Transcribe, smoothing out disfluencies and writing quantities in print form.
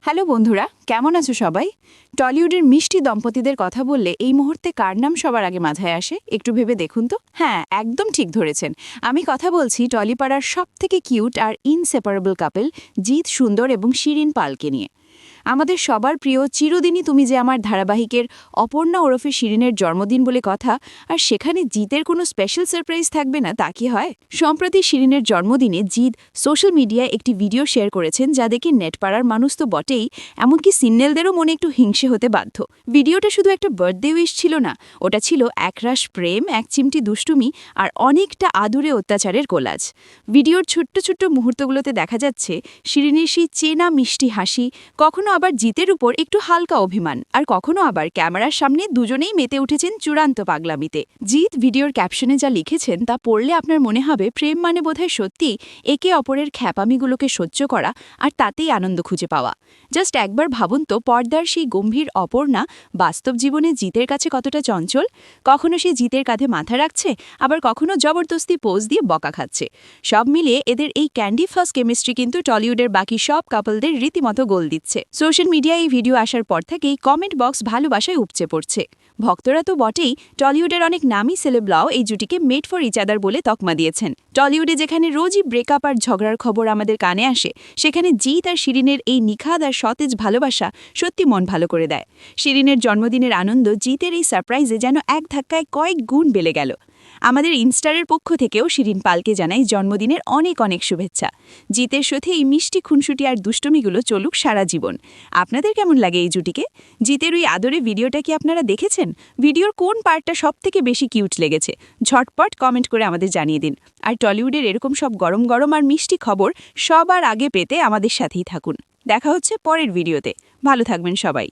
Hello বন্ধুরা, কেমন আছো সবাই? টলিউডের মিষ্টি দম্পতিদের কথা বললে এই মুহূর্তে কার নাম সবার আগে মাথায় আসে একটু ভেবে দেখুন তো। হ্যাঁ, একদম ঠিক ধরেছেন। আমি কথা বলছি টলিপাড়ার সবথেকে কিউট আর ইনসেপারেবল কাপল জিৎ সুন্দর এবং শিরিন পালকে নিয়ে। আমাদের সবার প্রিয় চিরদিনই তুমি যে আমার ধারাবাহিকের অপর্ণা ওরফে শিরিনের জন্মদিন বলে কথা, আর সেখানে জিতের কোনো স্পেশাল সারপ্রাইজ থাকবে না তা কি হয়? সম্প্রতি শিরিনের জন্মদিনে জিৎ সোশ্যাল মিডিয়ায় একটি ভিডিও শেয়ার করেছেন যা দেখে নেটপাড়ার মানুষ তো বটেই, এমনকি সিন্নেলদেরও মনে একটু হিংসে হতে বাধ্য। ভিডিওটা শুধু একটা বার্থডে উইশ ছিল না, ওটা ছিল একরাশ প্রেম, এক চিমটি দুষ্টুমি আর অনেকটা আদুরে অত্যাচারের কোলাজ। ভিডিওর ছোট্ট ছোট্ট মুহূর্তগুলোতে দেখা যাচ্ছে শিরিনের সেই চেনা মিষ্টি হাসি, কখনো আবার জিতের উপর একটু হালকা অভিমান, আর কখনো আবার ক্যামেরার সামনে দুজনেই মেতে উঠেছেন চূড়ান্ত পাগলামিতে। জিত ভিডিওর ক্যাপশনে যা লিখেছেন তা পড়লে আপনার মনে হবে প্রেম মানে বোধহয় সত্যি একে অপরের খ্যাপামিগুলোকে সহ্য করা আর তাতেই আনন্দ খুঁজে পাওয়া। জাস্ট একবার ভাবুন তো, পর্দার সেই গম্ভীর অপর্ণা বাস্তব জীবনে জিতের কাছে কতটা চঞ্চল। কখনো সে জিতের কাঁধে মাথা রাখছে, আবার কখনো জবরদস্তি পোজ দিয়ে বকা খাচ্ছে। সব মিলিয়ে এদের এই ক্যান্ডি ফার্স্ট কেমিস্ট্রি কিন্তু টলিউডের বাকি সব কাপলদের রীতিমতো গোল দিচ্ছে। সোশ্যাল মিডিয়ায় এই ভিডিও আসার পর থেকেই কমেন্ট বক্স ভালোবাসায় উপচে পড়ছে। ভক্তরা তো বটেই, টলিউডের অনেক নামী সেলেবরাও এই জুটিকে মেড ফর ইচ আদার বলে তকমা দিয়েছেন। টলিউডে যেখানে রোজই ব্রেকআপ আর ঝগড়ার খবর আমাদের কানে আসে, সেখানে জিৎ আর শিরিনের এই নিখাদ আর সতেজ ভালোবাসা সত্যি মন ভালো করে দেয়। শিরিনের জন্মদিনের আনন্দ জিতের এই সারপ্রাইজে যেন এক ধাক্কায় কয়েক গুণ বেড়ে গেল। আমাদের ইনস্টারের পক্ষ থেকেও শিরিন পালকে জানাই জন্মদিনের অনেক অনেক শুভেচ্ছা। জিতের সাথে এই মিষ্টি খুনসুটি আর দুষ্টমিগুলো চলুক সারা জীবন। আপনাদের কেমন লাগে এই জুটিকে? জিতের ওই আদরে ভিডিওটা কি আপনারা দেখেছেন? ভিডিওর কোন পার্টটা সবথেকে বেশি কিউট লেগেছে? ঝটপট কমেন্ট করে আমাদের জানিয়ে দিন। আর টলিউডের এরকম সব গরম গরম আর মিষ্টি খবর সবার আগে পেতে আমাদের সাথেই থাকুন। দেখা হচ্ছে পরের ভিডিওতে। ভালো থাকবেন সবাই।